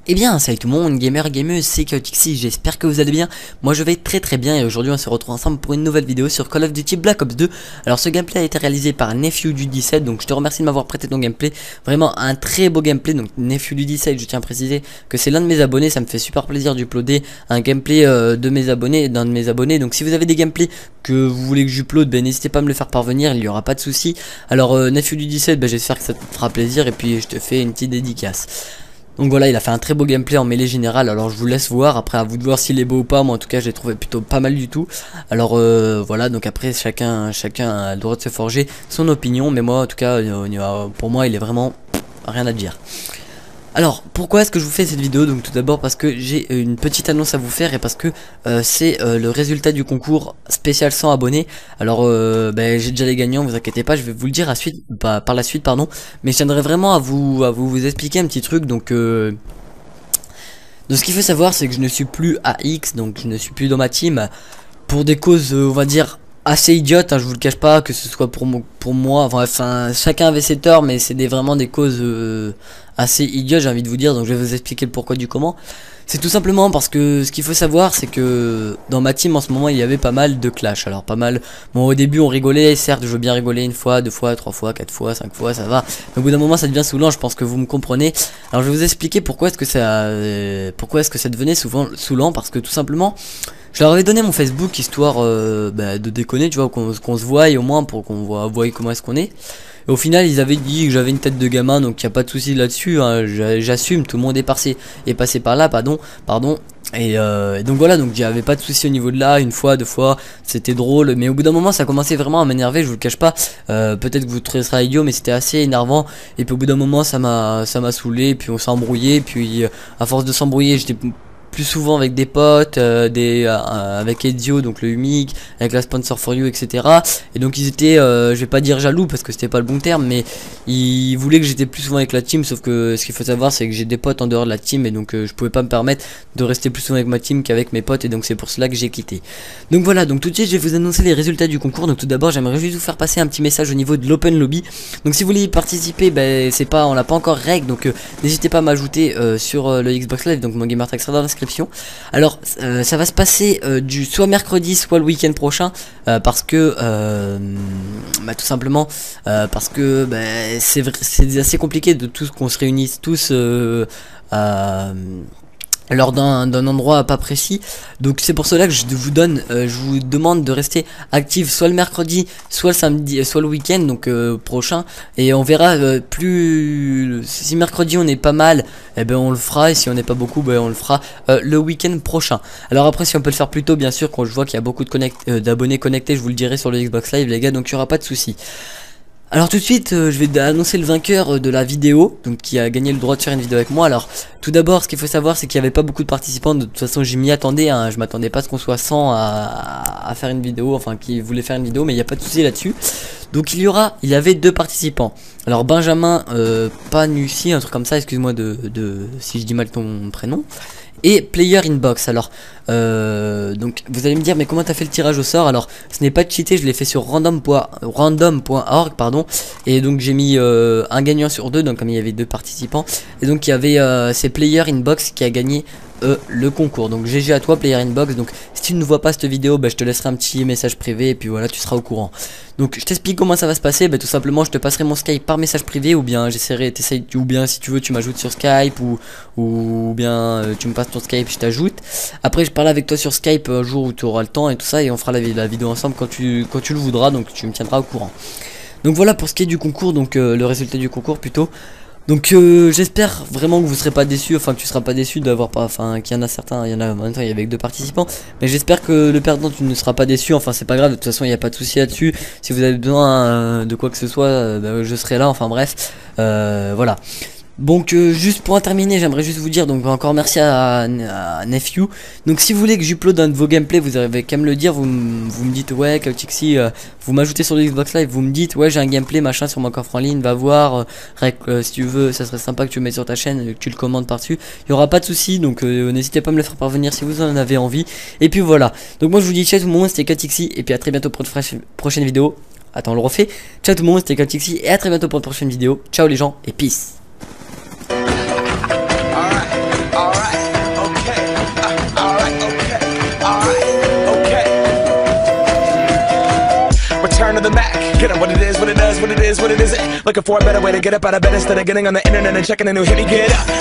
Eh bien, salut tout le monde, gameuse, c'est Chaotixi, j'espère que vous allez bien. Moi je vais très bien et aujourd'hui on se retrouve ensemble pour une nouvelle vidéo sur Call of Duty Black Ops 2. Alors ce gameplay a été réalisé par Nephew du 17, donc je te remercie de m'avoir prêté ton gameplay. Vraiment un très beau gameplay, donc Nephew du 17, je tiens à préciser que c'est l'un de mes abonnés, ça me fait super plaisir d'uploader un gameplay de mes abonnés, d'un de mes abonnés. Donc si vous avez des gameplays que vous voulez que j'uploade, ben n'hésitez pas à me le faire parvenir, il n'y aura pas de souci. Alors Nephew du 17, ben j'espère que ça te fera plaisir et puis je te fais une petite dédicace. Donc voilà, il a fait un très beau gameplay en mêlée générale. Alors je vous laisse voir, après à vous de voir s'il est beau ou pas. Moi en tout cas je l'ai trouvé plutôt pas mal du tout. Alors voilà, donc après chacun a le droit de se forger son opinion. Mais moi en tout cas pour moi il est vraiment rien à dire. Alors pourquoi est-ce que je vous fais cette vidéo? Donc tout d'abord parce que j'ai une petite annonce à vous faire et parce que c'est le résultat du concours spécial 100 abonnés. Alors j'ai déjà les gagnants, vous inquiétez pas, je vais vous le dire par la suite pardon. Mais je tiendrai vraiment à vous expliquer un petit truc. Donc ce qu'il faut savoir c'est que je ne suis plus à X, donc je ne suis plus dans ma team pour des causes on va dire assez idiotes, hein, je vous le cache pas, que ce soit pour moi, enfin chacun avait ses torts, mais c'est vraiment des causes assez idiotes, j'ai envie de vous dire. Donc je vais vous expliquer le pourquoi du comment. C'est tout simplement parce que ce qu'il faut savoir c'est que dans ma team en ce moment il y avait pas mal de clash. Alors pas mal, bon au début on rigolait, certes je veux bien rigoler une fois, deux fois, trois fois, quatre fois, cinq fois, ça va. Mais au bout d'un moment ça devient saoulant, je pense que vous me comprenez. Alors je vais vous expliquer pourquoi est-ce que ça devenait souvent saoulant. Parce que tout simplement je leur avais donné mon Facebook histoire de déconner, tu vois, qu'on se voie au moins pour qu'on voie comment est-ce qu'on est. Et au final ils avaient dit que j'avais une tête de gamin, donc il n'y a pas de souci là-dessus, hein, j'assume, tout le monde est passé par là, pardon. Et donc voilà, donc il n'y avait pas de souci au niveau de là, une fois, deux fois, c'était drôle. Mais au bout d'un moment ça commençait vraiment à m'énerver, je vous le cache pas. Peut-être que vous trouverez ça idiot, mais c'était assez énervant. Et puis au bout d'un moment ça m'a saoulé, puis on s'est embrouillé. Puis à force de s'embrouiller j'étais plus souvent avec des potes, avec Ezio, donc le Humic, avec la Sponsor for You, etc. Et donc ils étaient, je vais pas dire jaloux parce que c'était pas le bon terme, mais ils voulaient que j'étais plus souvent avec la team. Sauf que ce qu'il faut savoir c'est que j'ai des potes en dehors de la team, et donc je pouvais pas me permettre de rester plus souvent avec ma team qu'avec mes potes, et donc c'est pour cela que j'ai quitté. Donc voilà, donc tout de suite je vais vous annoncer les résultats du concours. Donc tout d'abord j'aimerais juste vous faire passer un petit message au niveau de l'open lobby. Donc si vous voulez y participer, on l'a pas encore règle, donc n'hésitez pas à m'ajouter sur le Xbox Live, donc mon gamer tag sera dans la description. Alors ça va se passer soit mercredi soit le week-end prochain, parce que tout simplement parce que c'est assez compliqué de tous qu'on se réunisse tous lors d'un endroit pas précis. Donc c'est pour cela que je vous demande de rester actif soit le mercredi, soit le samedi, soit le week-end donc prochain. Et on verra, si mercredi on est pas mal, et ben on le fera, et si on n'est pas beaucoup, on le fera le week-end prochain. Alors après si on peut le faire plus tôt, bien sûr, quand je vois qu'il y a beaucoup d'abonnés connectés, je vous le dirai sur le Xbox Live les gars, donc il n'y aura pas de souci. Alors tout de suite je vais annoncer le vainqueur de la vidéo, donc qui a gagné le droit de faire une vidéo avec moi. Alors tout d'abord ce qu'il faut savoir c'est qu'il n'y avait pas beaucoup de participants. De toute façon je m'y attendais, hein. Je m'attendais pas à ce qu'on soit 100 à faire une vidéo, enfin qui voulait faire une vidéo, mais il n'y a pas de souci là-dessus. Donc il y avait deux participants. Alors Benjamin Panussi, un truc comme ça, excuse-moi si je dis mal ton prénom, et Player Inbox. Alors donc vous allez me dire mais comment t'as fait le tirage au sort? Alors ce n'est pas cheaté, je l'ai fait sur random.org pardon, et donc j'ai mis un gagnant sur deux, donc comme il y avait deux participants, et donc il y avait c'est Player Inbox qui a gagné le concours. Donc GG à toi Player Inbox. Donc si tu ne vois pas cette vidéo, je te laisserai un petit message privé et puis voilà, tu seras au courant. Donc je t'explique comment ça va se passer. Tout simplement je te passerai mon Skype par message privé, ou bien ou bien si tu veux tu m'ajoutes sur Skype, ou bien tu me passes ton Skype, je t'ajoute. Après je parle avec toi sur Skype un jour où tu auras le temps et tout ça, et on fera la vidéo ensemble quand tu le voudras, donc tu me tiendras au courant. Donc voilà pour ce qui est du concours, donc le résultat du concours plutôt. Donc j'espère vraiment que vous serez pas déçus, enfin que tu seras pas déçu d'avoir pas, enfin qu'il y en a certains, il y en a en même temps il y avait que deux participants, mais j'espère que le perdant tu ne seras pas déçu. Enfin c'est pas grave, de toute façon il n'y a pas de souci là-dessus. Si vous avez besoin de quoi que ce soit, je serai là, enfin bref, voilà. Donc juste pour en terminer, j'aimerais juste vous dire, donc encore merci à Nephew. Donc si vous voulez que j'uploade un de vos gameplays, vous avez qu'à me le dire, vous me dites ouais Chaotixi, vous m'ajoutez sur le Xbox Live, vous me dites ouais j'ai un gameplay machin sur mon coffre en ligne, va voir, si tu veux, ça serait sympa que tu le mettes sur ta chaîne, que tu le commandes par dessus, il y aura pas de souci. Donc n'hésitez pas à me le faire parvenir si vous en avez envie. Et puis voilà, donc moi je vous dis ciao tout le monde, c'était Chaotixi, et puis à très bientôt pour une prochaine vidéo. Attends, on le refait. Ciao tout le monde, c'était Chaotixi, et à très bientôt pour une prochaine vidéo. Ciao les gens, et peace. Return to the Mac. Get up what it is, what it does, what it is, what it isn't. Looking for a better way to get up out of bed instead of getting on the internet and checking a new hit. Me get up.